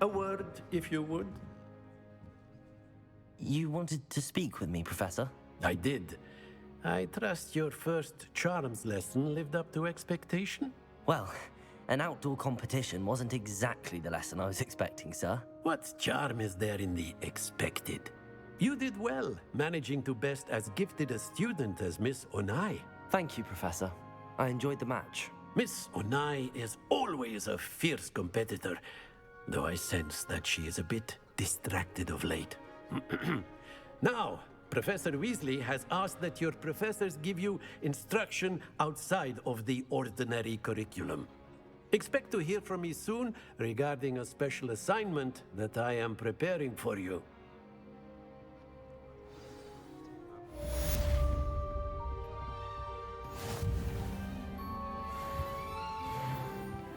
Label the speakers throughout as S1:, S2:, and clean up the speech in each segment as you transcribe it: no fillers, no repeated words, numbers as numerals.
S1: A word, if you would.
S2: You wanted to speak with me, Professor?
S1: I did. I trust your first charms lesson lived up to expectation?
S2: Well, an outdoor competition wasn't exactly the lesson I was expecting, sir.
S1: What charm is there in the expected? You did well, managing to best as gifted a student as Miss Onai.
S2: Thank you, Professor. I enjoyed the match.
S1: Miss Onai is always a fierce competitor, though I sense that she is a bit distracted of late. Now, Professor Weasley has asked that your professors give you instruction outside of the ordinary curriculum. Expect to hear from me soon regarding a special assignment that I am preparing for you.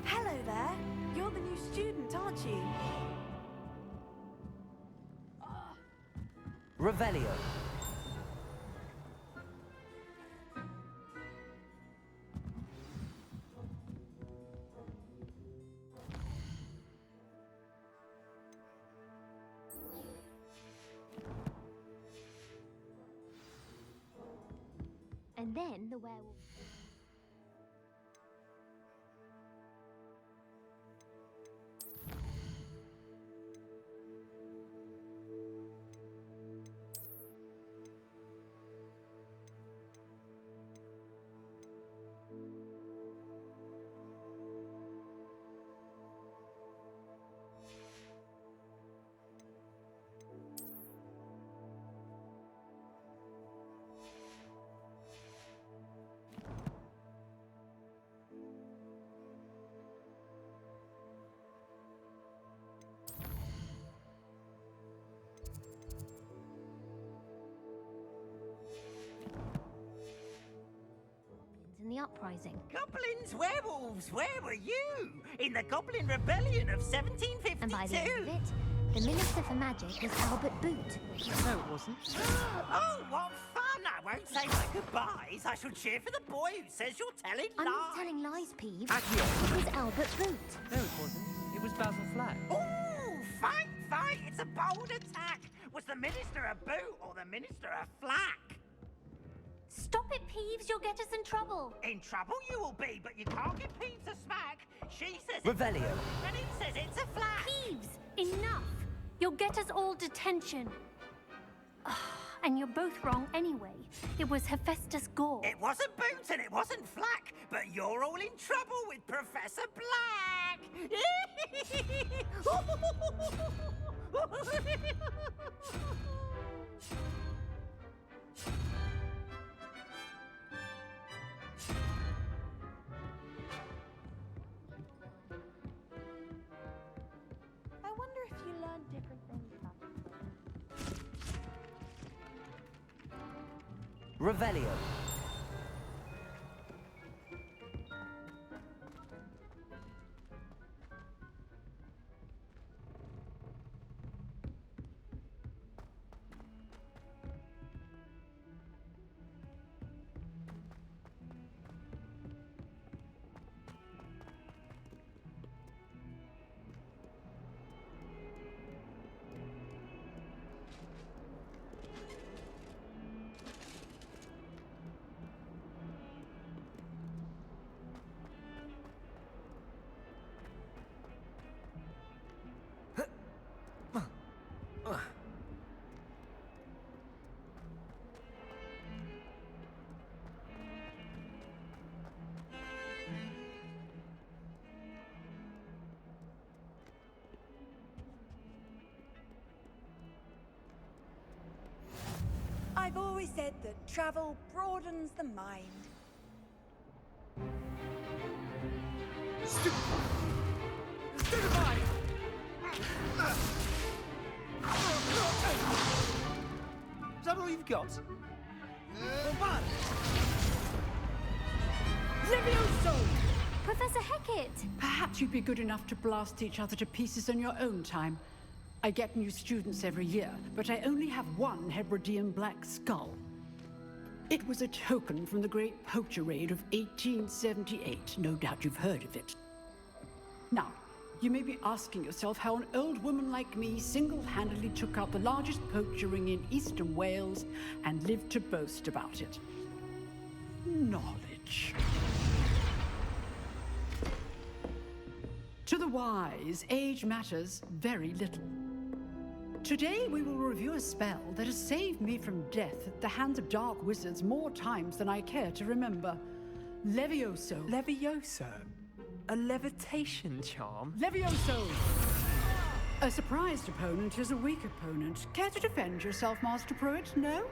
S3: Hello there. You're the new student, aren't you?
S2: Revelio.
S4: And then the werewolf. In the uprising.
S5: Goblins, werewolves, where were you? In the Goblin Rebellion of 1752?
S4: And by the end of it, the Minister for Magic was Albert Boot.
S6: No, it wasn't.
S5: Oh, what fun! I won't say my goodbyes. I shall cheer for the boy who says you're telling
S4: I'm
S5: lies.
S4: not telling lies, Peeves.
S6: Accio.
S4: It was Albert Boot.
S6: No, it wasn't. It was Basil Flack.
S5: Ooh, fight, fight! It's a bold attack. Was the Minister a boot or the Minister a flack?
S4: Stop it, Peeves. You'll get us in trouble.
S5: In trouble you will be, but you can't give Peeves a smack. She says
S2: Revelio.
S5: it's a boot, and he says it's a flack.
S4: Peeves, enough. You'll get us all detention. And you're both wrong anyway. It was Hephaestus Gore.
S5: It wasn't boot and it wasn't flack, but you're all in trouble with Professor Black.
S3: I wonder if you learn different things about
S2: Revelio.
S3: I've always said that travel broadens the mind.
S6: Stupefy! Is that all you've got? Bombard!
S7: Levioso!
S4: Professor Hecat!
S7: Perhaps you'd be good enough to blast each other to pieces in your own time. I get new students every year, but I only have one Hebridean black skull. It was a token from the Great Poacher Raid of 1878. No doubt you've heard of it. Now, you may be asking yourself how an old woman like me single-handedly took out the largest poacher ring in eastern Wales and lived to boast about it. Knowledge. To the wise, age matters very little. Today we will review a spell that has saved me from death at the hands of dark wizards more times than I care to remember. Levioso.
S8: Levioso? A levitation charm?
S7: Levioso! A surprised opponent is a weak opponent. Care to defend yourself, Master Pruitt? No?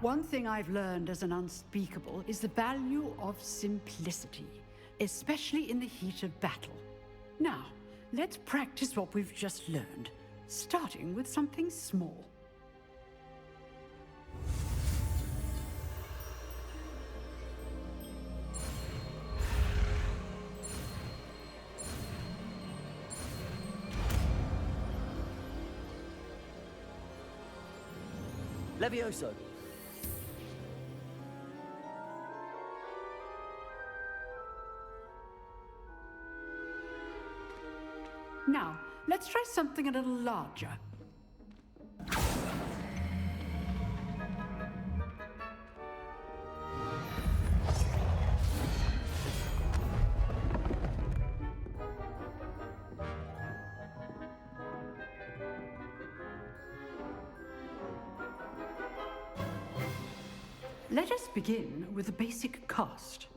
S7: One thing I've learned as an unspeakable is the value of simplicity, especially in the heat of battle. Now, let's practice what we've just learned, starting with something small.
S2: Levioso.
S7: Now, let's try something a little larger. Let us begin with the basic cast.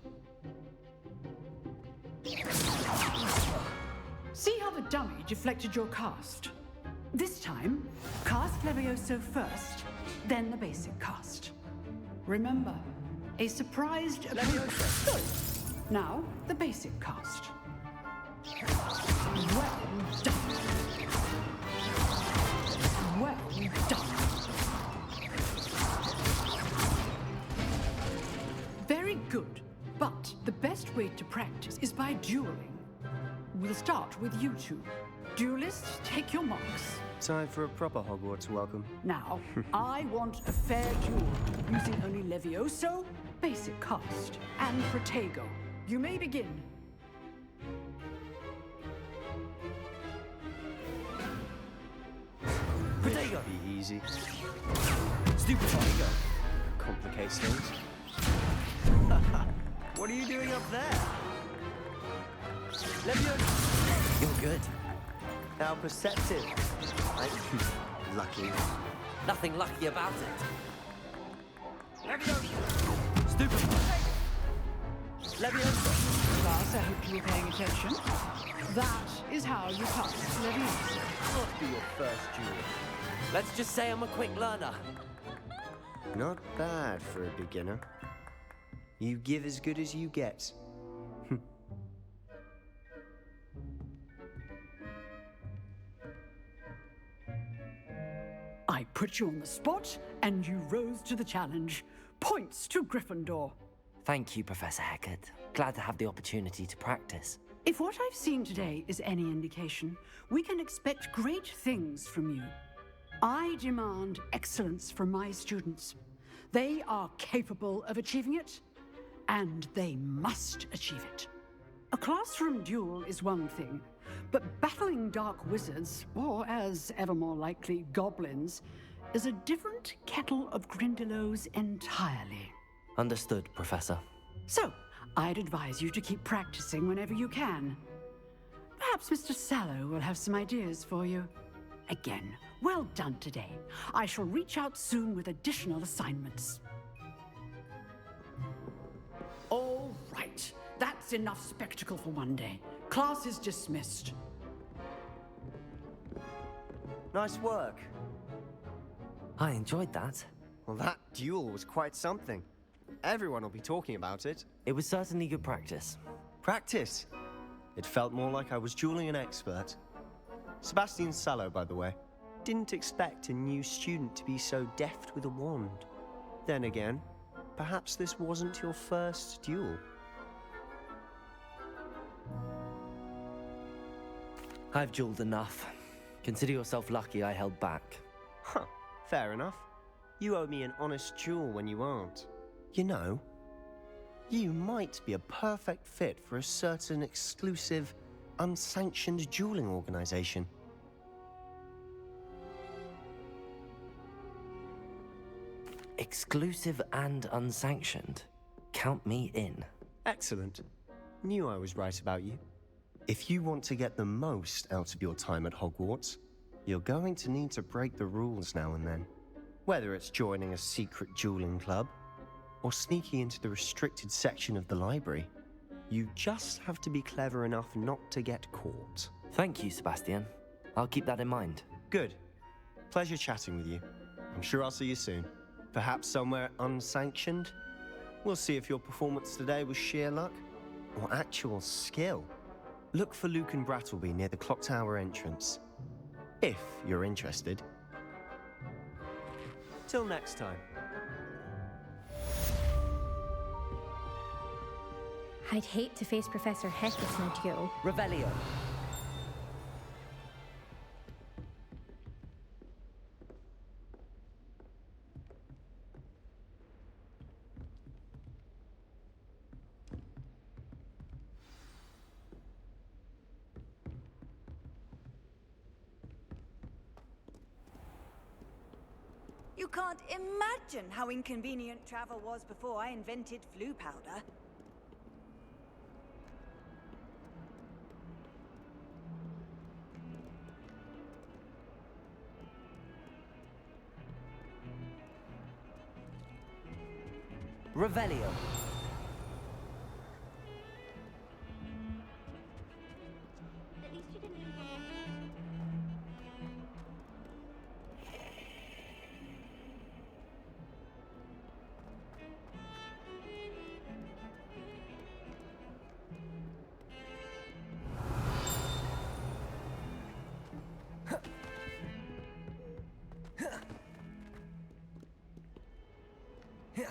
S7: See how the dummy deflected your cast? This time, cast Levioso first, then the basic cast. Remember, a surprised Levioso. Now, the basic cast. Well done. Well done. Very good, but the best way to practice is by dueling. We'll start with you two. Duelists, take your marks.
S9: Time for a proper Hogwarts welcome.
S7: Now, I want a fair duel, using only Levioso, basic cast, and Protego. You may begin.
S2: Protego.
S9: Be easy.
S2: Stupid Protego.
S9: Complicates things. What are you doing up there?
S2: Levioso. You're good.
S9: How perceptive. Lucky.
S2: Nothing lucky about it.
S5: Levioso!
S2: Stupid Protego. Levioso.
S7: Class, I hope you were paying attention. That is how you cast Levioso.
S9: Must be your first duel.
S2: Let's just say I'm a quick learner.
S9: Not bad for a beginner. You give as good as you get.
S7: I put you on the spot, and you rose to the challenge. Points to Gryffindor.
S2: Thank you, Professor Hecat. Glad to have the opportunity to practice.
S7: If what I've seen today is any indication, we can expect great things from you. I demand excellence from my students. They are capable of achieving it, and they must achieve it. A classroom duel is one thing, but battling dark wizards, or as ever more likely, goblins, is a different kettle of Grindylows entirely.
S2: Understood, Professor.
S7: So, I'd advise you to keep practicing whenever you can. Perhaps Mr. Sallow will have some ideas for you. Again, well done today. I shall reach out soon with additional assignments. All right, that's enough spectacle for one day. Class is dismissed.
S9: Nice work.
S2: I enjoyed that.
S9: Well, that duel was quite something. Everyone will be talking about it.
S2: It was certainly good practice.
S9: Practice. It felt more like I was dueling an expert. Sebastian Sallow, by the way. Didn't expect a new student to be so deft with a wand. Then again, perhaps this wasn't your first duel.
S2: I've dueled enough. Consider yourself lucky I held back.
S9: Huh, fair enough. You owe me an honest duel when you aren't. You know, You might be a perfect fit for a certain exclusive, unsanctioned dueling organization.
S2: Exclusive and unsanctioned. Count me in.
S9: Excellent. Knew I was right about you. If you want to get the most out of your time at Hogwarts, you're going to need to break the rules now and then. Whether it's joining a secret dueling club, or sneaking into the restricted section of the library, you just have to be clever enough not to get caught.
S2: Thank you, Sebastian. I'll keep that in mind.
S9: Good. Pleasure chatting with you. I'm sure I'll see you soon. Perhaps somewhere unsanctioned? We'll see if your performance today was sheer luck or actual skill. Look for Luke and Brattleby near the clock tower entrance, if you're interested. Till next time.
S10: I'd hate to face Professor Hecat in a duel.
S2: Revelio.
S11: You can't imagine how inconvenient travel was before I invented flu powder.
S2: Revelio.
S3: At least you didn't
S2: Yeah.